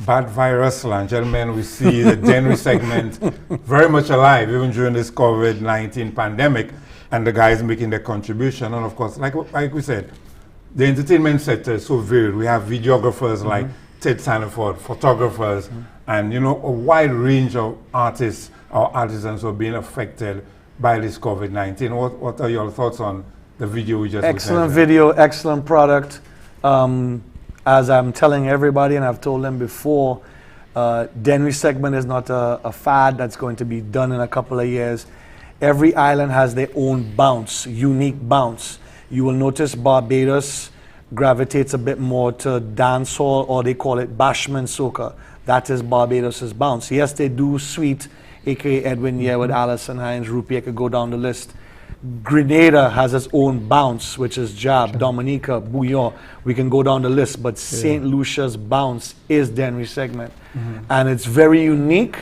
bad virus and gentlemen, we see the Denry segment very much alive even during this COVID-19 pandemic, and the guys making their contribution. And of course, like we said, the entertainment sector is so varied. We have videographers like Ted Sanford, photographers, and a wide range of artists or artisans who are being affected by this COVID-19. What are your thoughts on the video we just Excellent video, excellent product. As I'm telling everybody, and I've told them before, Denry segment is not a fad that's going to be done in a couple of years. Every island has their own bounce, unique bounce. You will notice Barbados gravitates a bit more to dancehall, or they call it bashment soca. That is Barbados's bounce. Yes, they do sweet, aka Edwin Year with Alison Hines, Rupee, I could go down the list. Grenada has its own bounce, which is jab, Dominica, Bouillon. We can go down the list, but Saint Lucia's bounce is Denry segment. And it's very unique,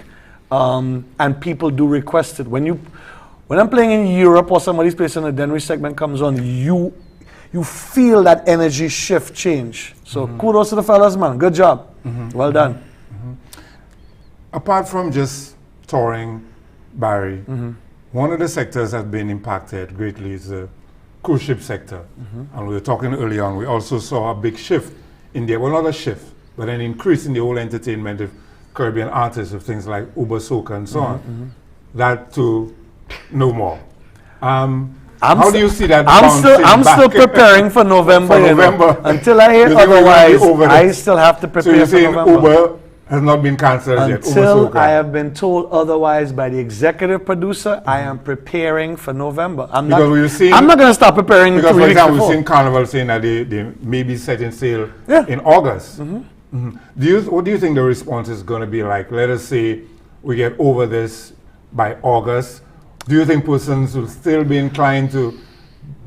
and people do request it. When I'm playing in Europe or somebody's place and the Denry segment comes on, you feel that energy shift change. So kudos to the fellas, man. Good job. Well done. Apart from just touring, Barry, one of the sectors that's been impacted greatly is the cruise ship sector. And we were talking early on, we also saw a big shift in the, well, not a shift, but an increase in the whole entertainment of Caribbean artists with things like Uber Soca and so on. That too, no more. How do you see that? I'm still preparing for November. Until I hear otherwise, I still have to prepare for November. Uber has not been cancelled yet. Until I have been told otherwise by the executive producer, I am preparing for November. I'm not going to stop preparing. Because, for example, we've seen Carnival saying that they may be setting sail in August. What do you think the response is going to be like? Let us say we get over this by August. Do you think persons will still be inclined to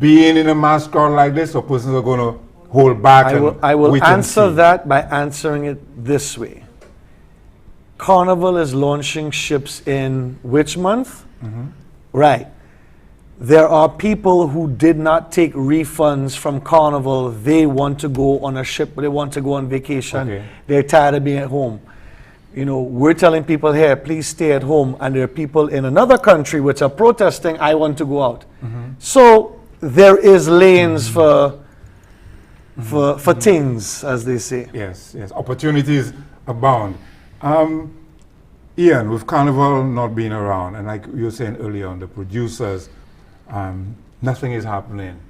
be in a mass crowd like this, or persons are going to hold back? I will answer that by answering it this way. Carnival is launching ships in which month? Right. There are people who did not take refunds from Carnival. They want to go on a ship, they want to go on vacation. They're tired of being at home. We're telling people here, please stay at home. And there are people in another country which are protesting, I want to go out. So there is lanes for things, as they say. Yes, opportunities abound. Ian, with Carnival not being around, and like you were saying earlier on, the producers, nothing is happening.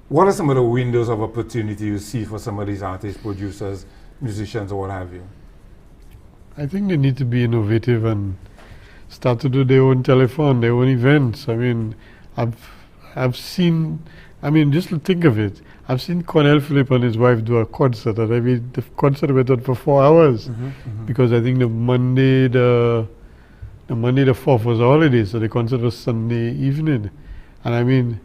What are some of the windows of opportunity you see for some of these artists, producers, musicians, or what have you? I think they need to be innovative and start to do their own telephone, their own events. I mean, I've seen, just to think of it, I've seen Cornell Phillip and his wife do a concert, and the concert went on for 4 hours because I think the Monday the 4th was a holiday, so the concert was Sunday evening, and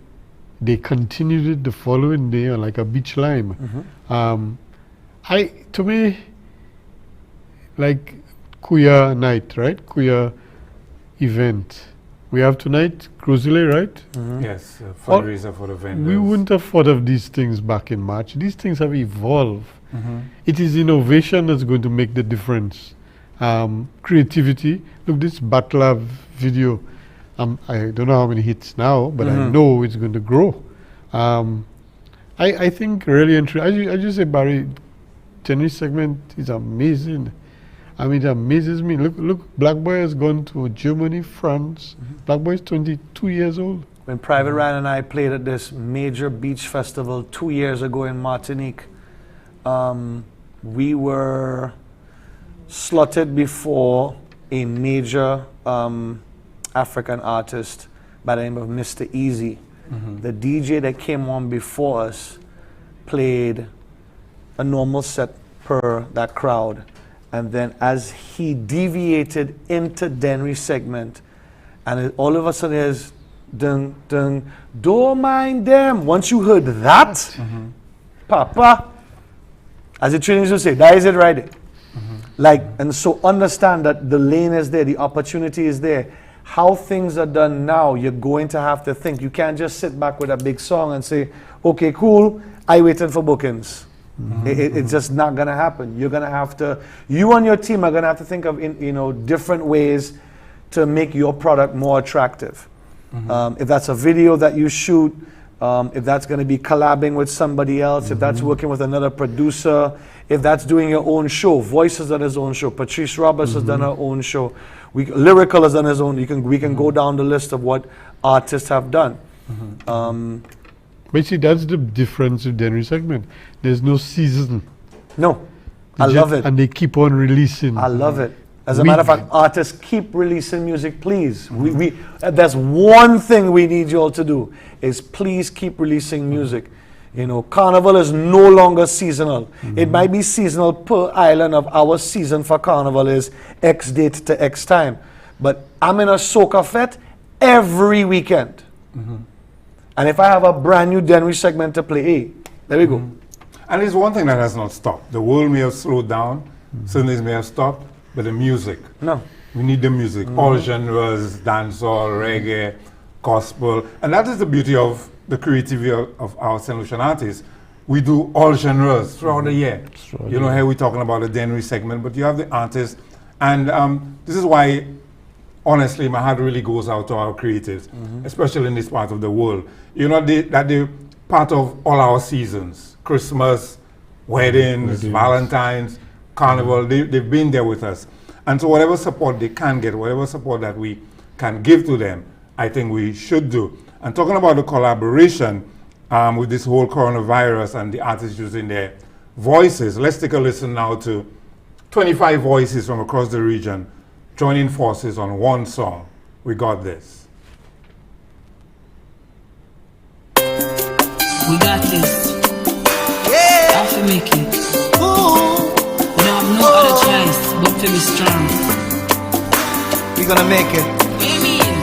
they continued it the following day on like a beach lime. To me, like Kuya night, right? Kuya event. We have tonight Cruiseley, right? Yes, fundraiser for the vendors. We wouldn't have thought of these things back in March. These things have evolved. It is innovation that's going to make the difference. Creativity. Look, this Batla video, I don't know how many hits now, but I know it's going to grow. I think really interesting. As you say, Barry, Denry segment is amazing. It amazes me. Look, Black Boy has gone to Germany, France. Black Boy is 22 years old. When Private Ryan and I played at this major beach festival 2 years ago in Martinique, we were slotted before a major African artist by the name of Mr. Easy. The DJ that came on before us played a normal set per that crowd. And then as he deviated into Denry segment, and all of a sudden is, dun, dun, don't mind them. Once you heard that, Papa, as the trainers would say, that is it right there. And so understand that the lane is there, the opportunity is there. How things are done now, you're going to have to think. You can't just sit back with a big song and say, okay, cool, I waited for bookings. It's just not going to happen. You're going to have to, you and your team are going to have to think of different ways to make your product more attractive. If that's a video that you shoot, if that's going to be collabing with somebody else, if that's working with another producer, if that's doing your own show. Voice has done his own show. Patrice Roberts has done her own show. Lyrical has done his own. We can go down the list of what artists have done. But see, that's the difference with Denry segment. There's no season. No, I love it. And they keep on releasing. I love it. As a matter of fact, artists, keep releasing music, please. That's one thing we need you all to do, is please keep releasing music. Carnival is no longer seasonal. It might be seasonal per island. Of our season for Carnival is X date to X time. But I'm in a soca fete every weekend. And if I have a brand new Denry segment to play, hey, there we go. And it's one thing that has not stopped. The world may have slowed down, Sundays may have stopped, but the music. No. We need the music. All genres, dancehall, reggae, gospel. And that is the beauty of the creativity of our Saint Lucian artists. We do all genres throughout the year. Here we're talking about the Denry segment, but you have the artists. And this is why, honestly, my heart really goes out to our creatives, especially in this part of the world. That they're part of all our seasons. Christmas, weddings, Valentine's, Carnival, they've been there with us. And so whatever support they can get, whatever support that we can give to them, I think we should do. And talking about the collaboration with this whole coronavirus and the artists using their voices, let's take a listen now to 25 voices from across the region joining forces on one song. We got this. We got this. Yeah. I have to make it. Ooh. We don't have no other choice but to be strong. We gonna make it. What do you mean?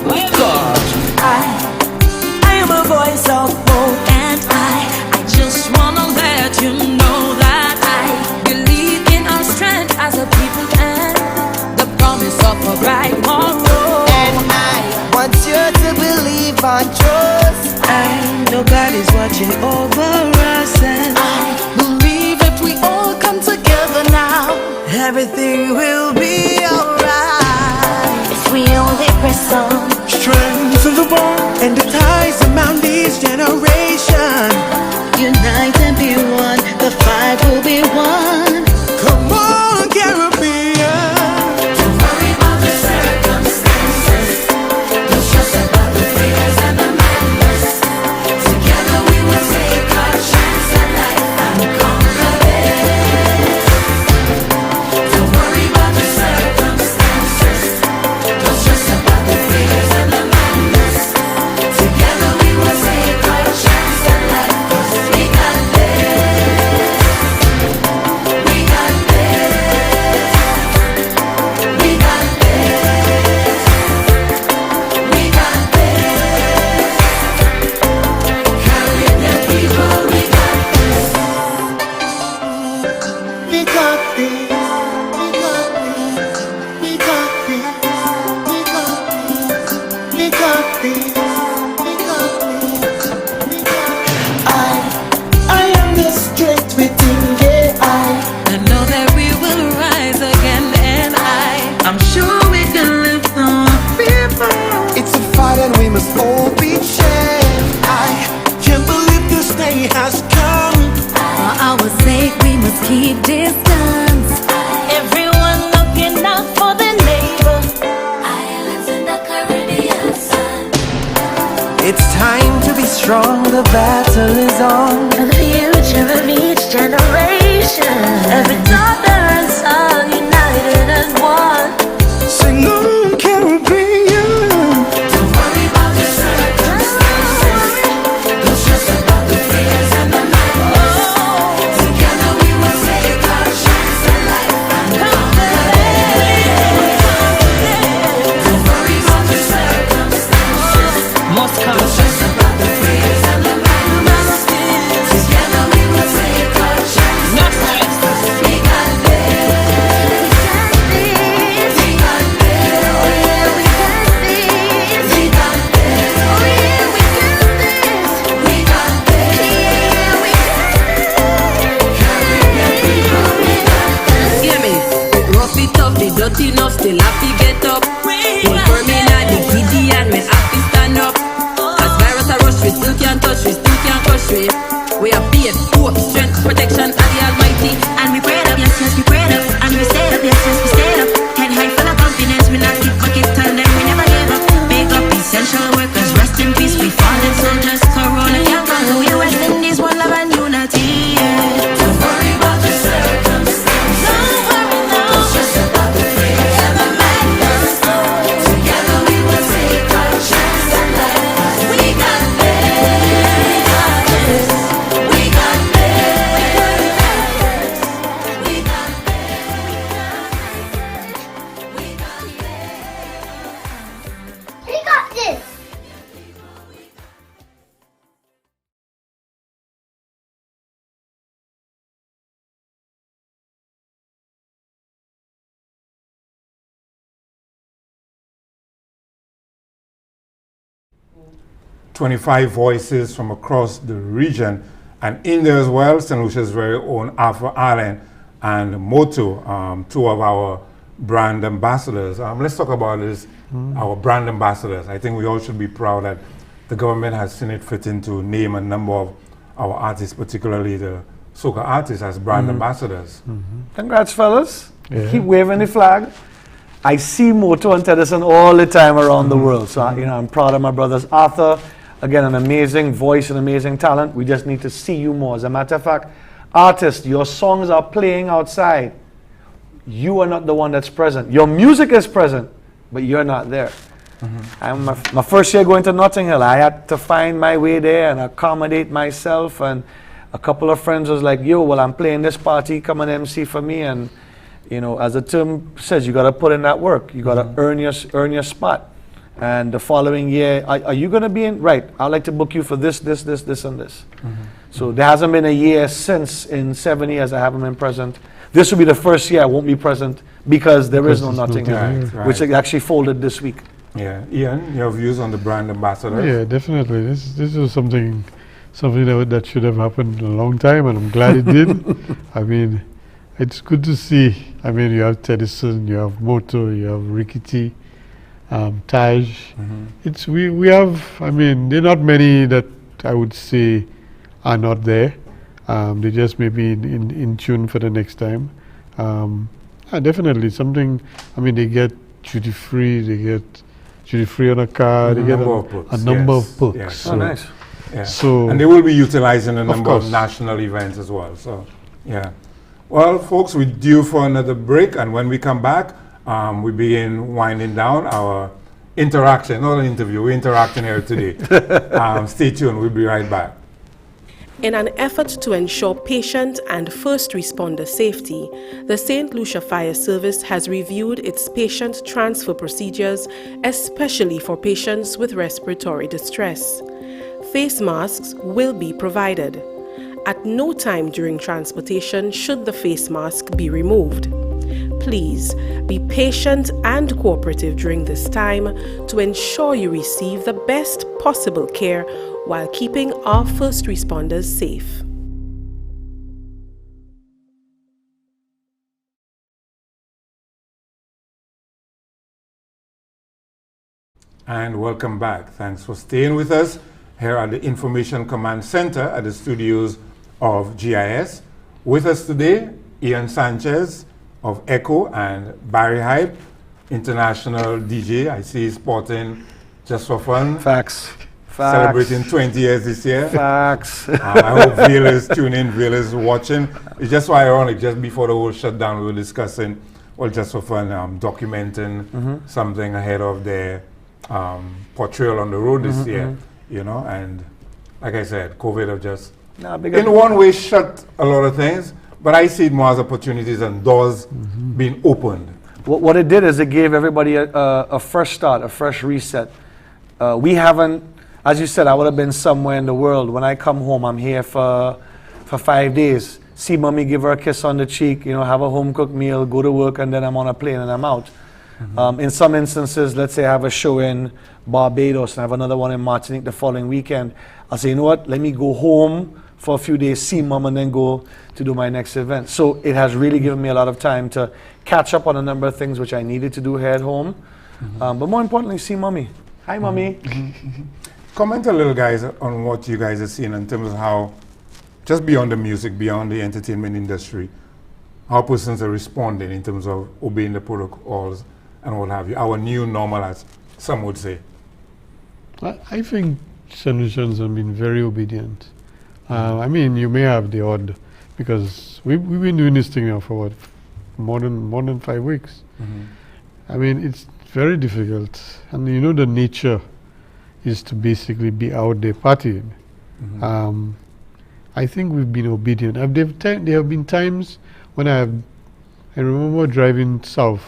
What God? I am a voice of hope, and I just wanna let you know that I believe in our strength as a people and the promise of a bright tomorrow. And I want you to believe and trust. I know God is watching over us, and I believe if we all come together now, everything will be alright. If we only press on, Strength of the bond and the ties among this generation. unite and be one, the fight will be won. Come on, Caribbean. Don't worry about the circumstances, don't stress about the fears and the madness. Together we will take our chance at life and conquer it. Don't worry about the circumstances, don't stress about the fears and the madness. Together we will take our chance at life, 'cause we got this. We got this. We got this. We got this. Caribbean people, we got this. We got this. We got this. We got this. We got this. We got this. We got this. We got this. I am the strength within, yeah, I know that we will rise again, and I'm sure we can lift the people. It's a fight and we must all be shared. I can't believe this day has come. For our sake, we must keep distance. Everyone looking out for their neighbor. Islands in the Caribbean sun. It's time to be strong, the battle is on. For the future of each generation. Every daughter and son united as one. Sing on, Caribbean. Don't worry about the circumstances. Don't stress about the fears and the madness. Together we will take our chance at life and conquer it. Don't worry about the circumstances. Must come. Don't stress about the fears and the madness. Together we will take our chance No at life. stress. We got this. We got this. We got this. 25 voices from across the region. And in there as well, Saint Lucia's very own Afro Island and Moto, two of our brand ambassadors. Let's talk about this, our brand ambassadors. I think we all should be proud that the government has seen it fitting to name a number of our artists, particularly the soca artists, as brand ambassadors. Congrats, fellas. Yeah. Keep waving the flag. I see Moto and Tedison all the time around the world. So, I'm proud of my brothers. Arthur, again, an amazing voice and amazing talent. We just need to see you more. As a matter of fact, artists, your songs are playing outside. You are not the one that's present. Your music is present, but you're not there. I'm my first year going to Notting Hill. I had to find my way there and accommodate myself. And a couple of friends was like, yo, well, I'm playing this party. Come and MC for me. And, as the term says, you got to put in that work. You got to earn your spot. And the following year, are you going to be in? Right, I'd like to book you for this, and this. So there hasn't been a year since, in 7 years, I haven't been present. This will be the first year I won't be present because there is no Notting Hill, which actually folded this week. Yeah, Ian, your views on the brand ambassadors? Yeah, definitely. This was something that should have happened a long time, and I'm glad it did. I mean, it's good to see. I mean, you have Tedison, you have Moto, you have Ricky T, Taj. It's we have. I mean, there are not many that I would say are not there. They just may be in tune for the next time. Definitely something. I mean, they get duty free. They get duty free on a car. They get a number of books. Yes. So, Oh, nice. Yeah. So and they will be utilizing a number of course. national events as well. So, yeah. Well, folks, we're due for another break, and when we come back, we begin winding down our interaction, not an interview, we're interacting here today. Stay tuned, we'll be right back. In an effort to ensure patient and first responder safety, the Saint Lucia Fire Service has reviewed its patient transfer procedures, especially for patients with respiratory distress. Face masks will be provided. At no time during transportation should the face mask be removed. Please be patient and cooperative during this time to ensure you receive the best possible care while keeping our first responders safe. And welcome back. Thanks for staying with us here at the Information Command Center at the studios of GIS. With us today, Ian Sanchez of ECCO and Barry Hype, international DJ. I see he's sporting Just for Fun. Facts. Celebrating 20 years this year. Facts. I hope viewers tune in, viewers watching. It's just so ironic, just before the whole shutdown, we were discussing, well, Just for Fun, documenting something ahead of their portrayal on the road this year, and like I said, COVID have just, in one way, shut a lot of things, but I see it more as opportunities and doors being opened. What it did is it gave everybody a fresh start, a fresh reset. We haven't, as you said, I would have been somewhere in the world. When I come home, I'm here for 5 days. See mommy, give her a kiss on the cheek, have a home-cooked meal, go to work, and then I'm on a plane and I'm out. In some instances, let's say I have a show in Barbados and I have another one in Martinique the following weekend. I'll say, you know what, let me go home for a few days, see mom, and then go to do my next event. So it has really given me a lot of time to catch up on a number of things which I needed to do here at home. But more importantly, see mommy. Hi, mommy. Comment a little, guys, on what you guys are seeing in terms of how, just beyond the music, beyond the entertainment industry, how persons are responding in terms of obeying the protocols and what have you. Our new normal, as some would say. I think Saint Lucians have been very obedient. I mean, you may have the odd, because we've been doing this thing now for what, more than 5 weeks. I mean, it's very difficult, and the nature is to basically be out there partying. I think we've been obedient. There have been times when I remember driving south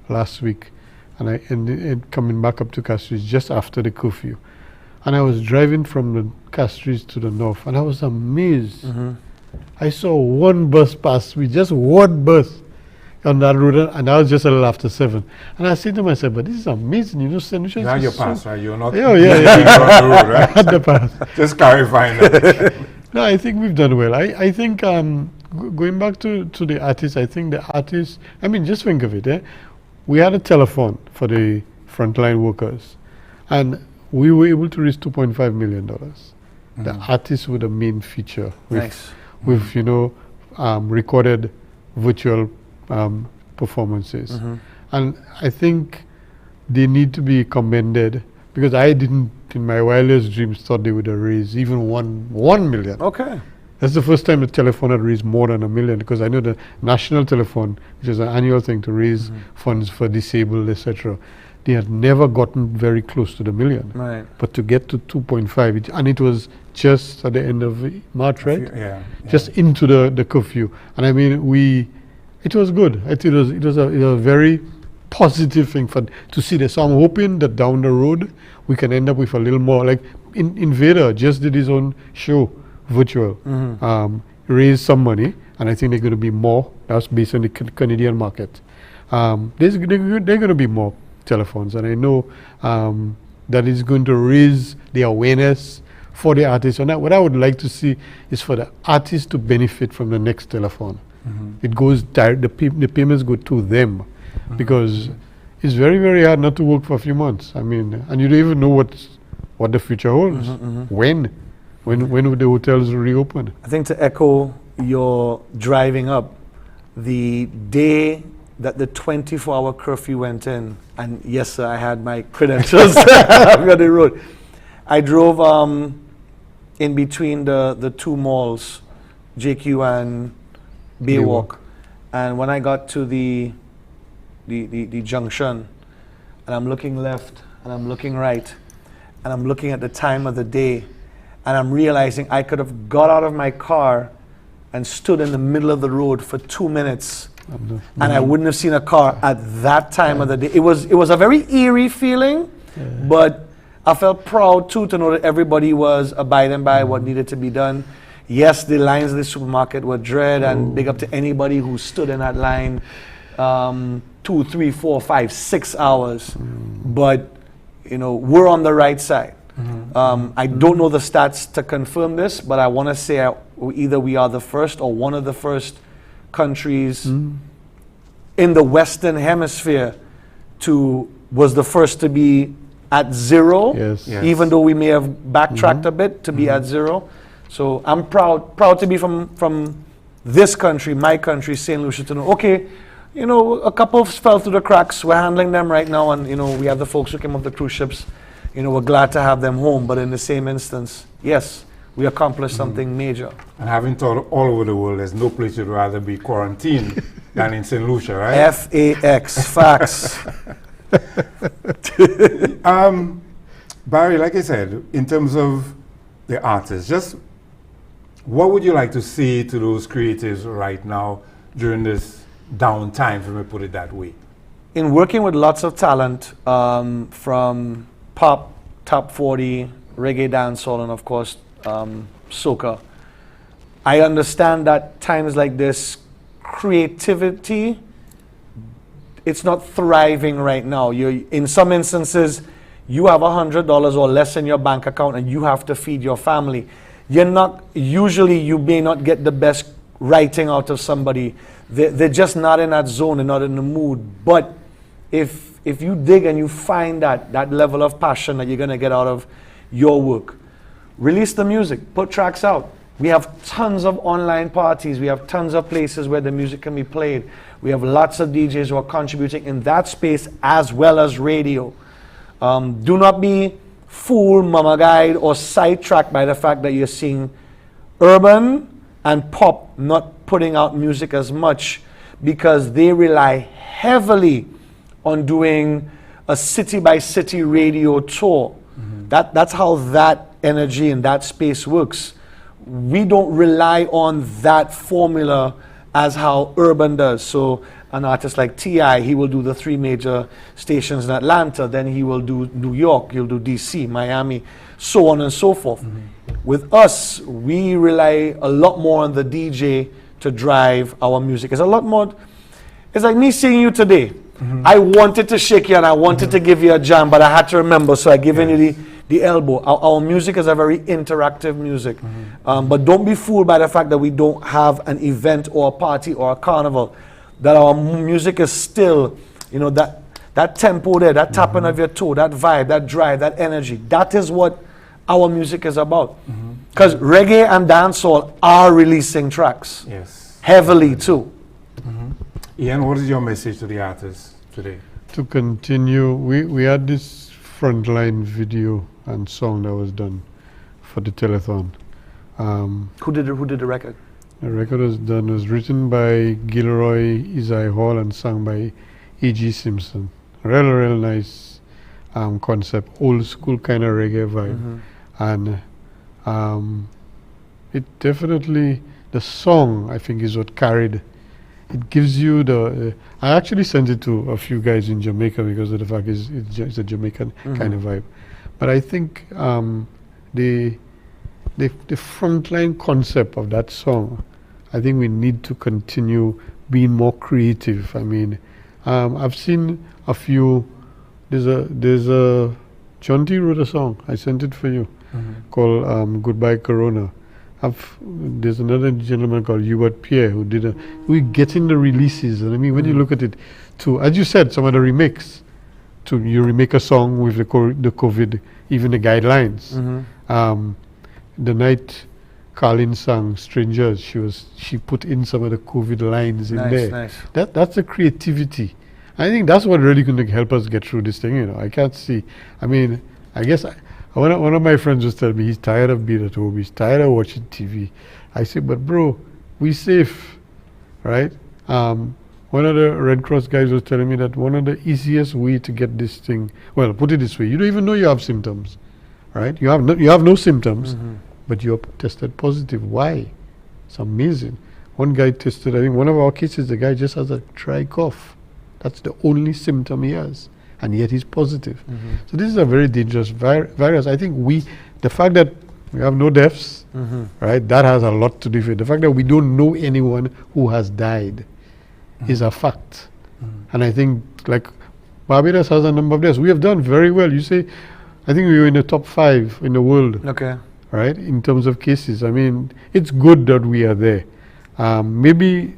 last week, and coming back up to Castries just after the curfew. And I was driving from the Castries to the north, and I was amazed. I saw one bus pass me, just one bus. on that road, and I was just a little after 7. And I said to myself, but this is amazing, you know, Saint Lucia. You had your pass, right? You're not Yeah, yeah. on the road, right? Had the pass. Just clarifying that. No, I think we've done well. I think going back to the artists, I think the artists, I mean, just think of it. We had a telephone for the frontline workers, and we were able to raise $2.5 million. The artists were the main feature. With you know, recorded virtual performances. And I think they need to be commended, because I didn't, in my wildest dreams, thought they would have raised even $1 million. Okay. That's the first time the telephone had raised more than $1 million, because I know the national telephone, which is an annual thing to raise funds for disabled, etc., they had never gotten very close to the $1 million. Right. But to get to 2.5, and it was just at the end of March, right? Yeah. Just into the curfew. And I mean, it was good. I think it was a very positive thing to see this. So I'm hoping that down the road we can end up with a little more. Like Invader just did his own show, virtual, raised some money, and I think they're going to be more. That's based on the Canadian market. They're going to be more telephones, and I know that is going to raise the awareness for the artists. And what I would like to see is for the artists to benefit from the next telephone. It goes direct, the payments go to them, because it's very, very hard not to work for a few months. I mean, and you don't even know what the future holds. When would the hotels reopen? I think to echo your driving up, the day that the 24-hour curfew went in, and yes, sir, I had my credentials on the road. I drove in between the two malls, JQ and Baywalk, and when I got to the junction, and I'm looking left and I'm looking right, and I'm looking at the time of the day, and I'm realizing I could have got out of my car and stood in the middle of the road for 2 minutes, and I wouldn't have seen a car at that time of the day. It was a very eerie feeling, but I felt proud too to know that everybody was abiding by what needed to be done. Yes, the lines in the supermarket were dread, and big up to anybody who stood in that line 2, 3, 4, 5, 6 hours. But you know, we're on the right side. I don't know the stats to confirm this, but I want to say either we are the first or one of the first countries in the Western Hemisphere was the first to be at zero, even though we may have backtracked a bit to be at zero. So I'm proud to be from this country, my country, Saint Lucia, to know, okay, you know, a couple fell through the cracks. We're handling them right now, and you know, we have the folks who came off the cruise ships. You know, we're glad to have them home, but in the same instance, yes, we accomplished something major. And having thought all over the world, there's no place you'd rather be quarantined than in Saint Lucia, right? F-A-X, facts. Barry, like I said, in terms of the artists, just what would you like to say to those creatives right now during this downtime, if we put it that way? In working with lots of talent, from pop, top 40, reggae, dancehall, and of course, soca, I understand that times like this, creativity, it's not thriving right now. In some instances, you have $100 or less in your bank account and you have to feed your family. Usually you may not get the best writing out of somebody. They're just not in that zone, they're not in the mood. But if you dig and you find that level of passion that you're gonna get out of your work, release the music, put tracks out. We have tons of online parties. We have tons of places where the music can be played. We have lots of DJs who are contributing in that space as well as radio. Do not be fooled, mama guide, or sidetracked by the fact that you're seeing urban and pop not putting out music as much, because they rely heavily on doing a city-by-city radio tour. That's how that energy and that space works. We don't rely on that formula as how urban does. So an artist like T.I., he will do the 3 major stations in Atlanta, then he will do New York, he'll do DC, Miami, so on and so forth. With us, we rely a lot more on the DJ to drive our music. It's a lot more, It's like me seeing you today. I wanted to shake you and I wanted to give you a jam, but I had to remember, so I given you the elbow. Our music is a very interactive music. But don't be fooled by the fact that we don't have an event or a party or a carnival. That our music is still, you know, that tempo there, that tapping of your toe, that vibe, that drive, that energy. That is what our music is about. Because reggae and dancehall are releasing tracks. Yes. Heavily too. Ian, what is your message to the artists today? To continue, we had this frontline video and song that was done for the telethon. Who did the record? The record was written by Gilroy Isai Hall and sung by E.G. Simpson. Real nice concept, old school kind of reggae vibe. And it definitely, the song I think is what carried. It gives you the, I actually sent it to a few guys in Jamaica because of the fact it's a Jamaican kind of vibe. But I think the frontline concept of that song, I think we need to continue being more creative. I mean, I've seen a few, there's a, John T wrote a song, I sent it for you, called Goodbye Corona. There's another gentleman called Hubert Pierre who did we're getting the releases, and I mean when you look at it, to as you said, some of the remix, you remake a song with the COVID, even the guidelines. The night Carlin sang Strangers, she put in some of the COVID lines in there. Nice. That's the creativity. I think that's what really going to help us get through this thing. You know, I can't see. I mean, I guess. One of my friends was telling me he's tired of being at home, he's tired of watching TV. I said, but bro, we safe, right? One of the Red Cross guys was telling me that one of the easiest way to get this thing, well, put it this way, you don't even know you have symptoms, right? You have no symptoms, but you're tested positive. Why? It's amazing. One guy tested, I think one of our cases, the guy just has a dry cough. That's the only symptom he has. And yet he's positive. So this is a very dangerous virus. I think the fact that we have no deaths, right, that has a lot to do with it. The fact that we don't know anyone who has died is a fact. And I think, like, Barbados has a number of deaths. We have done very well. You say, I think we were in the top 5 in the world, right, in terms of cases. I mean, it's good that we are there. Maybe,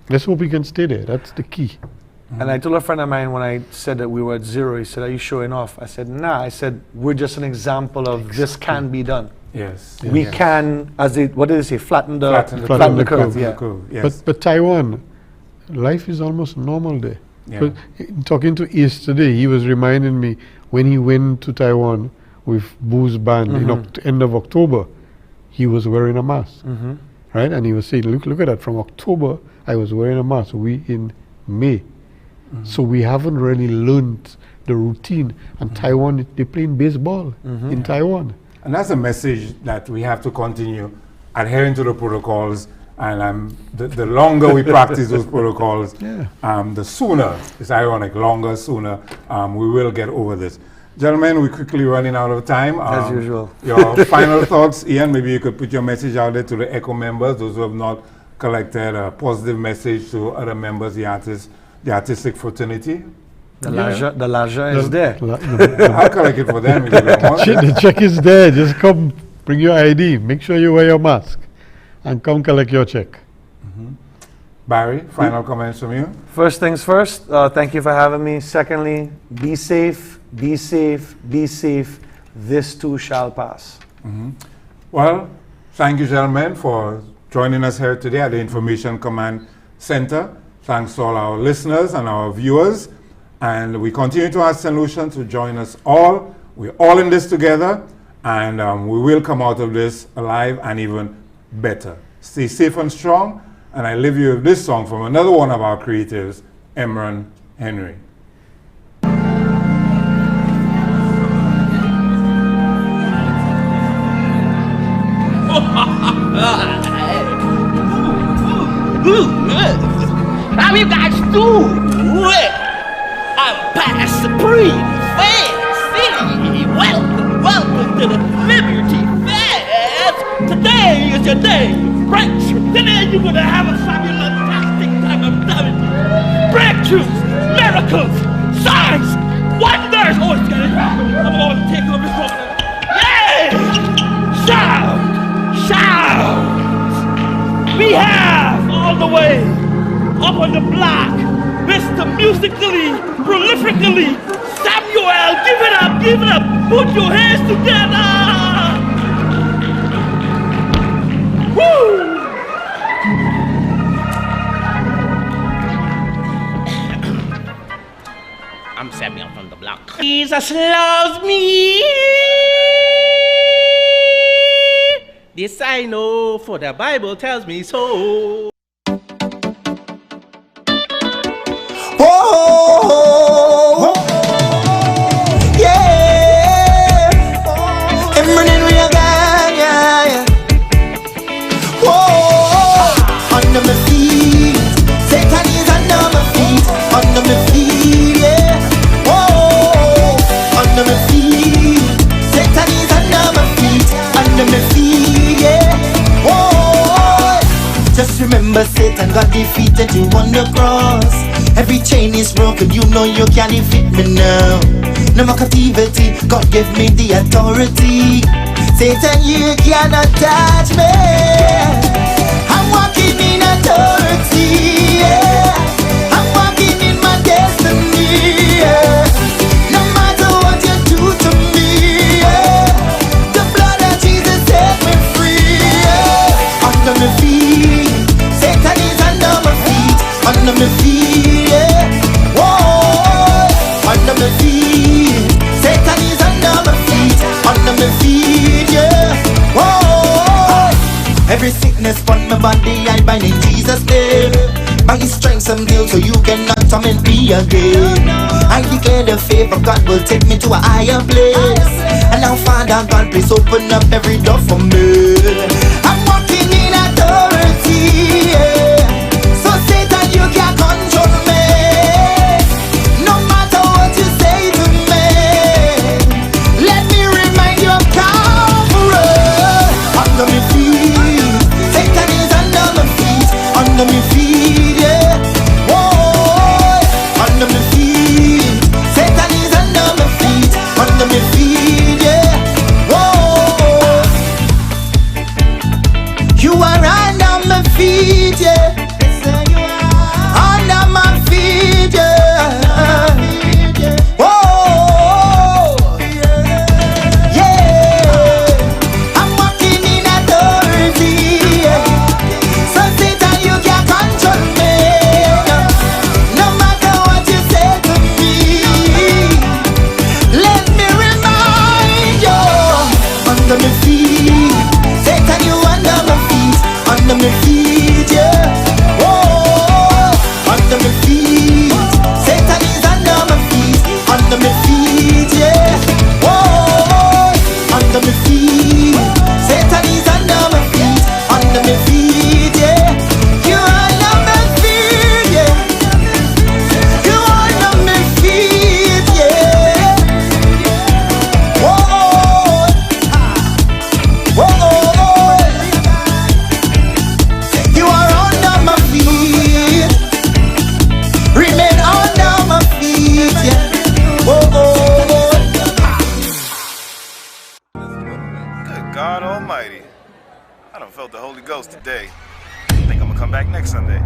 let's hope we can stay there. That's the key. And I told a friend of mine when I said that we were at 0, he said, are you showing off? I said, nah. I said, we're just an example of this can be done. Yes. We can, what did they say, flatten the curve. Yes. But Taiwan, life is almost normal there. Yeah. But talking to Ace today, he was reminding me when he went to Taiwan with Boo's band in end of October, he was wearing a mask, right? And he was saying, look at that, from October, I was wearing a mask. We in May. So we haven't really learned the routine. And Taiwan, they're playing baseball in Taiwan. And that's a message that we have to continue adhering to the protocols. And the longer we practice those protocols, the sooner, it's ironic, sooner, we will get over this. Gentlemen, we're quickly running out of time. As usual. Your final thoughts, Ian, maybe you could put your message out there to the ECCO members, those who have not collected a positive message to other members, the artists, the artistic fraternity. The l'argent is there. I'll collect it for them if you don't want. The check is there. Just come, bring your ID. Make sure you wear your mask. And come collect your check. Barry, final comments from you? First things first, thank you for having me. Secondly, be safe, be safe, be safe. This too shall pass. Well, thank you, gentlemen, for joining us here today at the Information Command Center. Thanks to all our listeners and our viewers. And we continue to ask Saint Lucians to join us all. We're all in this together, and we will come out of this alive and even better. Stay safe and strong. And I leave you with this song from another one of our creatives, Emran Henry. How you guys doing? I'm past supreme fancy. Welcome to the Liberty Fest. Today is your day. Break. Today you're gonna have a fabulous time of time. Break breakthroughs, miracles, signs, wonders. Oh, it's getting I'm going to take over this program. Yeah! Shout! Shout! We have all the way up on the block, Mr. Musically, Prolifically, Samuel. Give it up, give it up. Put your hands together. Woo! I'm Samuel from the block. Jesus loves me. This I know, for the Bible tells me so. Whoa, yeah, I'm running real gang, yeah. Whoa, under my feet, Satan is under my feet, under my feet, yeah. Whoa, under my feet, Satan is under my feet, yeah. Whoa, just remember Satan got defeated you on the cross. Every chain is broken, you know you can't defeat me now. No more captivity, God gave me the authority. Satan, you cannot touch me. I'm walking in authority, yeah. I'm walking in my destiny, yeah. No matter what you do to me, yeah. The blood of Jesus set me free, yeah. Under my feet, Satan is under my feet, under my feet. Under my feet, Satan is under my feet, under my feet, yeah. Whoa. Every sickness from my body I bind in Jesus' name. By His strength I'm healed, so you cannot torment me again. I declare the favor of God will take me to a higher place. And now Father God, please open up every door for me. I'm walking in authority, yeah. So Satan, you can't control me. Under my feet, Satan is under my feet, under my feet, yeah. Whoa, under my feet, Satan is under my feet, under my feet, yeah. Whoa, you are under my feet, yeah. Under my feet, yeah. Under my feet, Satan, you under my feet, under my feet, yeah. Whoa, under my feet, Satan is under my feet, under my feet, yeah. Whoa, under my feet, Satan is under my feet, under my feet, yeah. You under my feet, yeah. You under my feet, yeah. Whoa. You are under my feet. Remain under my feet, yeah. Good God Almighty. I done felt the Holy Ghost today. I think I'm gonna come back next Sunday.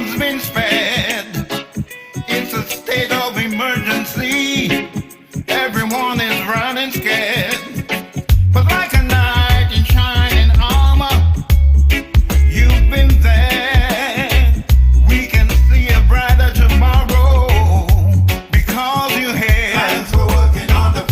love's been spared.